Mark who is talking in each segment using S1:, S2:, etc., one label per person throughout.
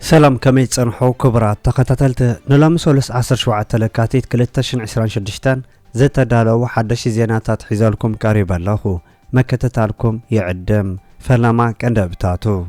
S1: سلام كمي تصنحو كبرات تخطتلت نلام سولس 17 لكاتيت 2026 زتدالو حدش زيناتات حيزالكم قريب اللهو مكتتالكم يعدم فلما كندبتاتو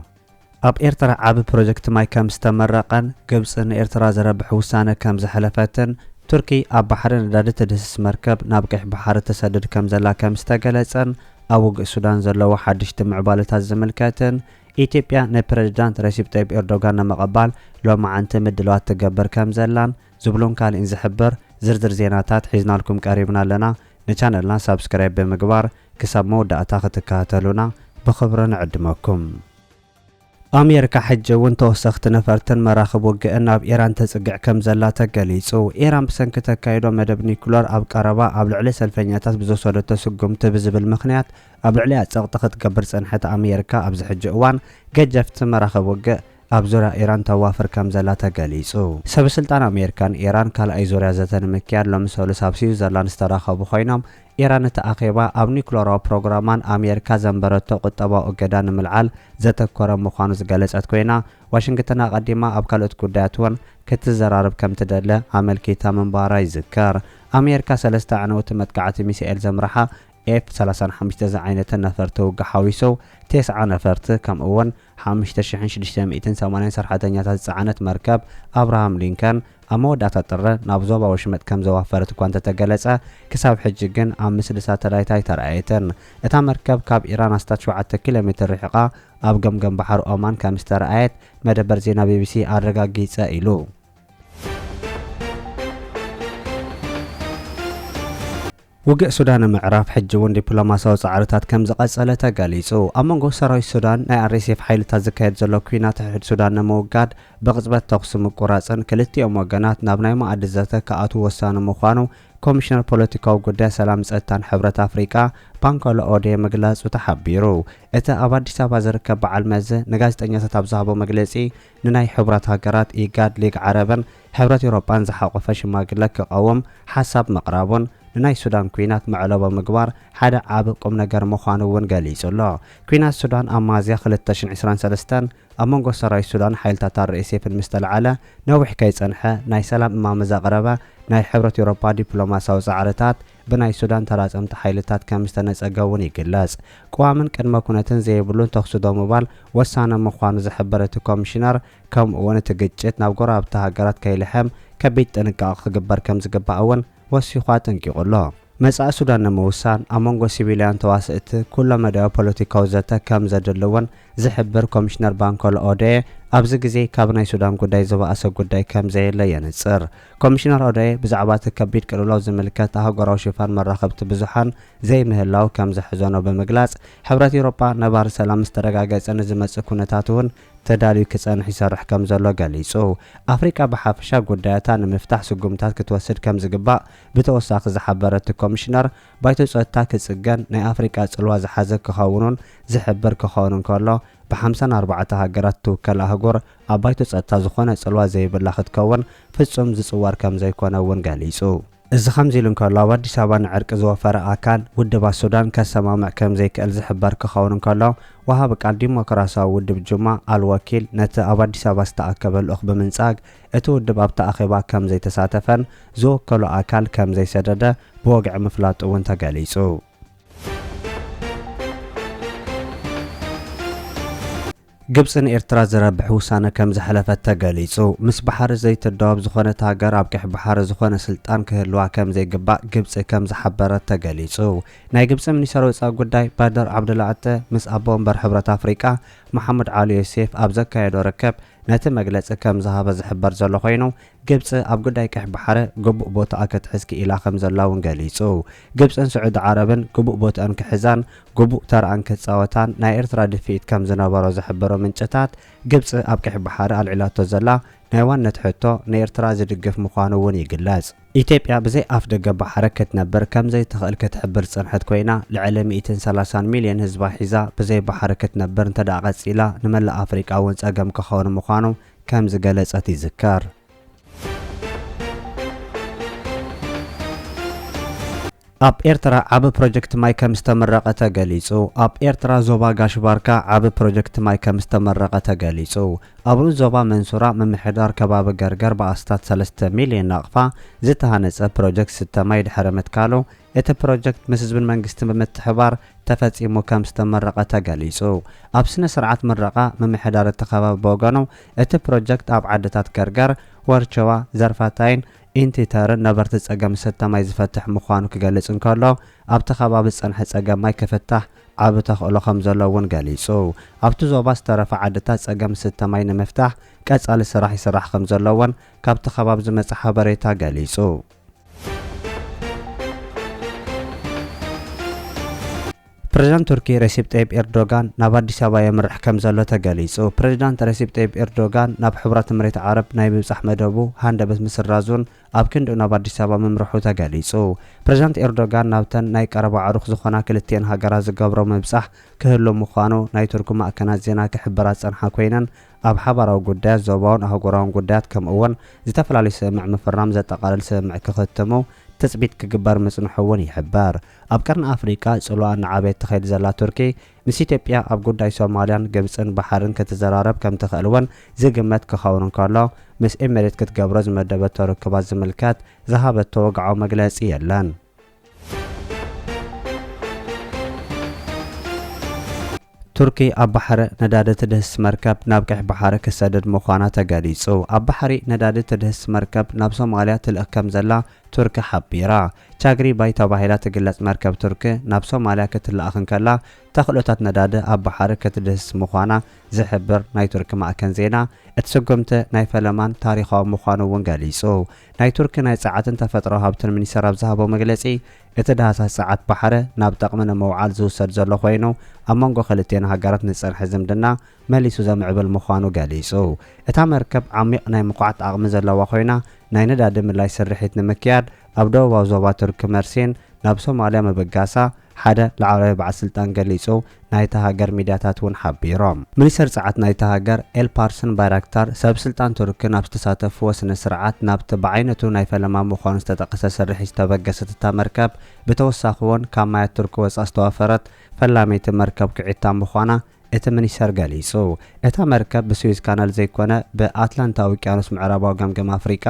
S1: اب ايرترا عاب بروجكت ماي كام استمرقن قبصن ايرترا زربح وسانه كام زحلفتن تركي اب بحر نداد تدسس مركب نابقح بحر تسدد كام زلا كام استقلصن اوق السودان زلو حدش تمعبالتا زملكاتن ኢትዮጵያ ናይ ፕሬዝዳንት ረሲፕ ጠይብ ኤርዶጋን መቀባል ሎማ አንተ ምድሏት ተገበር ከም ዘላን ዝብሎን ካልእን ዝሕብር ዝርዝር ዜናታት ሒዝናልኩም ቀሪብና ኣለና ንቻነልና ሳብስክራይብ በመግባር ክሳብ መወዳእታ ክትከታተሉና ብኽብሪ ንዕድመኩም አሜሪካ ሕጅውን ተወሰኽቲ ነፈርትን መራኽብ ወግእን ናብ ኢራን ተጽግዕ ከም ዘላ ተገሊጹ ኢራን ብሰንኪ ተካይዶ መደብ ኒኩለር ኣብ ቀረባ ኣብ ልዕሊ ሰልፈኛታት ብዝወሰደቶ ስጉምቲ ብዝብል ምኽንያት ኣብ ልዕሊ ኣጸቕቲ ክትገብር ጸንሐት አሜሪካ ኣብ ዝሕጂ እዋን ገጀፍቲ መራኽብ ወግእ ኣብ ዙርያ ኢራን ተዋፍር ከም ዘላ ተገሊጹ ሰበስልጣን አሜሪካን ኢራን ካልኣይ ዙርያ ዘተን ምክያድ ሎሚ ሰሉስ ኣብ ስዊዘርላንድ ዝተራኸቡ ኮይኖም ኢራን ተኣኺባ ኣብ ኒኩለራዊ ፕሮግራማን ኣሜሪካ ዘንበረቶ ቁጠባዊ እገዳ ንምልዓል ዘተኮረ ምዃኑ ዝገለጸት ኮይና ዋሽንግተን ቀዲማ ኣብ ካልኦት ጉዳያት እውን ክትዘራርብ ከም ትደለ ኣመልኪታ ምንባራ ይዝከር ኣሜሪካ 3 ዓነውቲ መጥቃዕቲ ሚሳኤል ዘምርሓ F-35 زعينة نفرت وقحاويسو 9 نفرت كم أون 5680 سرحتنيات زعانت مركب أبراهام لينكن أمودات الطر نابزوبا وشمت كم زوافرت كوانت تجلسة كساب حججن عم مثل ساتلايتاي ترأيتن اتا مركب كاب إيران استات 7 كيلومتر رحقة أب جم بحر أمان كم استرأيت مدبر زينا BBC أرجع جيتsa إلو وجه السودان معرف حجون دبلوماسية وصعرتات كم زقصلة تقاليصو أمانغو سراي السودان ناي الرئيس حيل تزكيت زلو كوينات حد السودان موجود بغزبة تقسم قراصن كلتي أموغانات نابناي ما أدزاتا كأتو وسان مخانو كوميشنر بوليتيكا وقدا سلام ጸጥታን ሕብረት አፍሪካ ባንኮሎ ኦዴ መግለጽ ተሐቢሩ እታ ኣብ አዲስ አበባ ዝርከብ በዓል መዘ ንጋዜጠኛታት ኣብ ዝሃቦ መግለጺ ንናይ ሕብረት ሃገራት ኢጋድ ሊግ ዓረብን ሕብረት ኤውሮጳን ዝሓቆፈ ሽማግለ ክቀውም ሓሳብ መቅራቡን ንናይ ሱዳን ኩናት መዕለቦ ምግባር ሓደ ዓብ ቁም ነገር ምዃኑ እውን ገሊጹሎ ኩናት ሱዳን ኣብ ሚያዝያ 2023 ኣብ መንጎ ሰራዊት ሱዳን ሓይልታት ርኤሴፍን ምስተልዓለ ነዊሕ ከይጸንሐ ናይ ሰላም እማም ዘቕረበ ናይ ሕብረት ኤውሮጳ ዲፕሎማሲያዊ ጻዕርታት ብናይ ሱዳን ተራጸምቲ ሓይልታት ከም ዝተነጸገውን ይግለጽ ቋምን ቅድመ ኩነትን ዘይብሉን ተኽስዶ ምባል ወሳነ ምዃኑ ዝሕብረት ኮሚሽነር ከምኡውን እቲ ግጭት ናብ ጎረቤት ሃገራት ከይልሕም ከቢድ ጥንቃቐ ክግበር ከም ዝግባእ እውን ወሲኹ አጠንቂቁሎ መጻእ ሱዳን ንምውሳን ኣመንጎ ሲቪልያን ተዋስእቲ ኩሉ መደብ ፖለቲካዊ ዘተ ከም ዘድልውን ዝሕብር ኮሚሽነር ባንኮሎ ኦዴ ኣብዚ ግዜ ካብ ናይ ሱዳን ጉዳይ ዝበኣሰ ጉዳይ ከም ዘየለ የንጽር ኮሚሽነር ኦዴ ብዛዕባ ከቢድ ቅልውላው ዝምልከት ሃገራዊ ሽፋን መራኸብቲ ብዙሓን ዘይምህላው ከም ዘሕዘኖ ብምግላጽ ሕብረት ኤውሮጳ ነባር ሰላም ዝተረጋገጸን ዝመጽእ ኩነታት እውን ተዳልዩ ክጸንሕ ይሰርሕ ከም ዘሎ ገሊጹ ኣፍሪካ ብሓፈሻ ጉዳያታ ንምፍታሕ ስጉምታት ክትወስድ ከም ዝግባእ ብተወሳኺ ዝሓበረት ኮሚሽነር ባይቶ ጸጥታ ክጽገን ናይ ኣፍሪካ ጽልዋ ዝሓዘ ክኸውኑን ዝሕብር ክኸውኑን ከሎ ب54 ሃገራት ትውከል ኣህጉር ኣብ ባይቶ ጸጥታ ዝኾነ ጽልዋ ዘይብላ ክትከውን ፍጹም ዝጽዋር ከም ዘይኮነ እውን ገሊጹ እዚ ከምዚ ኢሉ እንከሎ ኣብ አዲስ አበባ ንዕርቂ ዝወፈረ ኣካል ውድብ ሱዳን ከሰማምዕ ከም ዘይክእል ዝሕበር ክኸውን እንከሎ ወሃብ ቃል ዲሞክራሲያዊ ውድብ ጁማ አልወኪል ነቲ ኣብ አዲስ አበባ ዝተኣከበ ልኡኽ ብምንጻግ እቲ ውድብ ኣብ ተኣኺባ ከም ዘይተሳተፈን ዝወከሉ ኣካል ከም ዘይሰደደ ብወግዒ ምፍላጡ እውን ተገሊጹ ግብጽን ኤርትራ ዘረብሕ ውሳነ ከም ዝሕለፈት ተገሊጹ ምስ ባሕሪ ዘይተደዋብ ዝኾነ ሃገር ኣብ ቅሕ ባሕሪ ዝኾነ ስልጣን ክህልዋ ከም ዘይግባእ ግብጽ ከም ዝሓበረት ተገሊጹ ናይ ግብጽ ሚኒስትር ወጻኢ ጉዳይ ባደር ዓብደላዕተ ምስ ኣቦ ወንበር ሕብረት አፍሪካ መሐመድ ዓሊ ዮሴፍ ኣብ ዘካየዶ ርክብ ነቲ መግለጺ ከም ዝሃበ ዝሕበር ዘሎ ኮይኑ ግብጽ ኣብ ጉዳይ ቅሕ ባሕሪ ግቡእ ቦታ ክትሕዝኪ ኢላ ከም ዘላውን ገሊጹ ግብጽን ስዑድ ዓረብን ግቡእ ቦታን ክሕዛን ግቡእ ተርአን ክጻወታን ናይ ኤርትራ ድፊት ከም ዝነበሮ ዝሕብሮ ምንጭታት ግብጽ ኣብ ቅሕ ባሕሪ ኣልዒላቶ ዘላ ናይ ዋነት ሕቶ ንኤርትራ ዝድግፍ ምዃኑ እውን ይግለጽ ኢትዮጵያ ብዘይ ኣፍ ደገ ባሕሪ ክትነብር ከም ዘይትኽእል ክትሕብር ጽንሐት ኮይና ልዕሊ 130 ሚልዮን ህዝባ ሒዛ ብዘይ ባሕሪ ክትነብር እንተደኣ ቀጺላ ንመላእ ኣፍሪቃ እውን ጸገም ክኸውን ምዃኑ ከም ዝገለጸት ይዝከር ኣብ ኤርትራ ዓብ ፕሮጀክት ማይ ከም ዝተመረቐ ተገሊጹ። ኣብ ኤርትራ ዞባ ጋሽባርካ ዓብ ፕሮጀክት ማይ ከም ዝተመረቐ ተገሊጹ። ኣብ ዞባ መንሱራ ምምሕዳር ከባቢ ገርገር ብኣስታት 3 ሚልዮን ናቕፋ ዝተሃነጸ ፕሮጀክት ስተ ማይ ድሕረ ምትካሉ እቲ ፕሮጀክት ምስ ህዝብን መንግስትን ብምትሕባር ተፈጺሙ ከም ዝተመረቐ ተገሊጹ። ኣብ ስነ ስርዓት ምረቓ ምምሕዳር እቲ ከባቢ በወገኑ እቲ ፕሮጀክት ኣብ ዓድታት ገርገር፣ ወርቸዋ፣ ዘርፋታይን ኢንቲተርን ነበርቲ ጸገም ሰተ ማይ ዝፈትሕ ምዃኑ ክገልጽ እንከሎ ኣብቲ ከባቢ ጸንሐ ጸገም ማይ ክፍታሕ ዓብ ተኽእሎ ከም ዘሎ እውን ገሊጹ። ኣብቲ ዞባ ዝተረፈ ዓድታት ጸገም ሰተ ማይ ንምፍታሕ ቀጻሊ ስራሕ ይስራሕ ከም ዘሎ እውን ካብቲ ከባቢ ዝመጽ ሓበሬታ ገሊጹ። ፕሬዝዳንት ቱርኪ ሬሲፕ ጠይብ ኤርዶጋን ናብ አዲስ አበባ የምርሕ ከም ዘሎ ተገሊጹ። ፕሬዝዳንት ሬሲፕ ጠይብ ኤርዶጋን ናብ ሕብረት እምሬት ዓረብ ናይ ምብጻሕ መደቡ ሃንደበት ምስራዙን ኣብ ክንድኡ ናብ አዲስ አበባ መምርሑ ተገሊጹ። ፕሬዝዳንት ኤርዶጋን ናብተን ናይ ቀረባ ዕሩኽ ዝኾና ክልቲአን ሃገራት ዝገብሮ ምብጻሕ ክህሉ ምዃኑ ናይ ቱርክ ማዕከናት ዜና ክሕብራ ጸንሓ ኮይነን ኣብ ሓባራዊ ጉዳያት ዞባውን ኣህጉራውን ጉዳያት ከምኡውን ዝተፈላለዩ ስምምዕ ምፍራም ዘጠቓልል ስምምዕ ክኽትሙ ተጽቢት ክግበር ምጽንሑ እውን ይሕበር። ኣብ ቀርኒ ኣፍሪካ ጽልዋ ንዓበየት ተኸይድ ዘላ ቱርኪ ምስ ኢትዮጵያ ኣብ ጉዳይ ሶማልያን ግብፅን ባሕርን ክትዘራረብ ከም ትኽእል እውን ዝግመት ክኸውን እንከሎ ምስ ኤሚሬት ክትገብሮ ዝመደበቶ ርክባት ዝምልከት ዝሃበቶ ወግዓዊ መግለጺ የለን። ቱርኪ ኣብ ባሕሪ ነዳዲ ትድህስ መርከብ ናብ ቀይሕ ባሕሪ ክሰድድ ምዃና ተገሊጹ። ኣብ ባሕሪ ነዳዲ ትድህስ መርከብ ናብ ሶማልያ ትልእኽ ከም ዘላ ቱርኪ ሓቢራ። ቻግሪ ባይ ተባሂላ ትግለጽ መርከብ ቱርኪ ናብ ሶማልያ ክትለኣኽ እንከላ ተኽእሎታት ነዳዲ ኣብ ባሕሪ ክትድህስ ምዃና ዝሕብር ናይ ቱርኪ ማዕከን ዜና እቲ ስጉምቲ ናይ ፈለማን ታሪኻዊ ምዃኑ እውን ገሊጹ። ናይ ቱርኪ ናይ ጸዓትን ተፈጥሮኣዊ ሃብትን ሚኒስተር ኣብ ዝሃቦ መግለጺ እቲ ዳህሳስ ጸዓት ባሕሪ ናብ ጠቕሚ ንምውዓል ዝውሰድ ዘሎ ኮይኑ ኣብ መንጎ ክልቲአን ሃገራት ንጸንሐ ዝምድና መሊሱ ዘምዕብል ምዃኑ ገሊጹ። እታ መርከብ ዓሚቕ ናይ ምኹዓት ዓቕሚ ዘለዋ ኮይና ናይ ነዳዲ ምላይ ስርሒት ንምክያድ ኣብ ደቡባዊ ዞባ ቱርኪ መርሲን ናብ ሶማልያ ምብጋሳ ሓደ ላዕለዋይ በዓል ስልጣን ገሊጹ ናይታ ሃገር ሚድያታት እውን ሓቢሮም። ሚኒስተር ጸዓት ናይታ ሃገር ኤልፓርስን ባይራክታር ሰብ ስልጣን ቱርኪ ናብ ዝተሳተፍዎ ስነ ስርዓት ናብቲ ብዓይነቱ ናይ ፈለማ ምዃኑ ዝተጠቐሰ ስርሒት ዝተበገሰት እታ መርከብ ብተወሳኺ እውን ካብ ማያት ቱርኪ ወጻእ ዝተዋፈረት ፈላመይቲ መርከብ ክዒታ ምዃና እቲ ሚኒስተር ገሊጹ። እታ መርከብ ብስዊዝ ካናል ዘይኮነ ብኣትላንታ ውቅያኖስ ምዕራባዊ ገምገም ኣፍሪቃ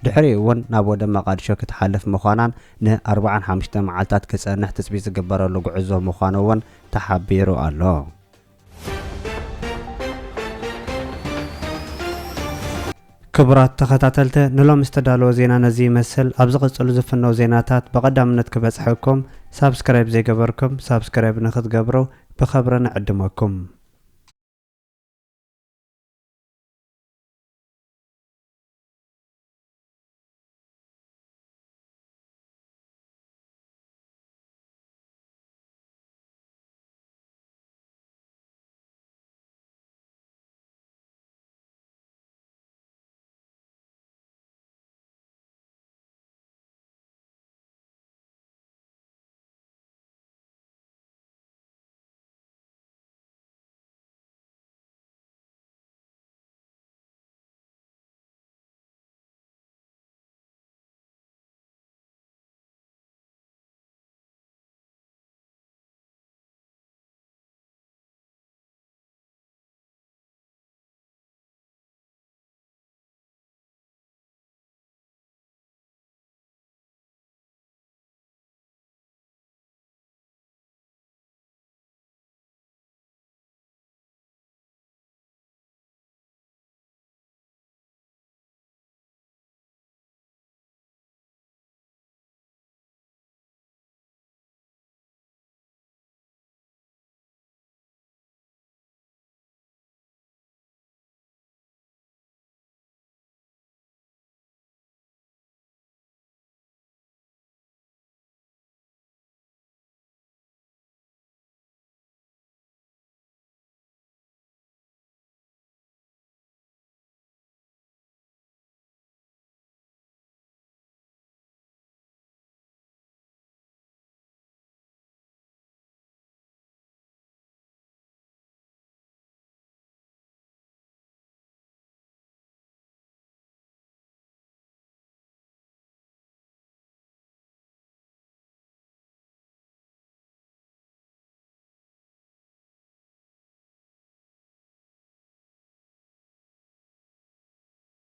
S1: ድሕሪኡ እውን ናብ ወደብ መቃዲሾ ክትሓልፍ ምዃናን ን45 መዓልታት ክጸንሕ ትጽቢት ዝግበረሉ ጉዕዞ ምዃኑ እውን ተሓቢሩ ኣሎ። ክቡራት ተኸታተልቲ ንሎም ዝተዳለወ ዜና ነዚ ይመስል። ኣብ ዝቕጽሉ ዝፍነው ዜናታት በቐዳምነት ክበጽሐኩም ሳብስክራይብ ዘይገበርኩም ሳብስክራይብ ንኽትገብሩ ብኸብሪ ንዕድመኩም።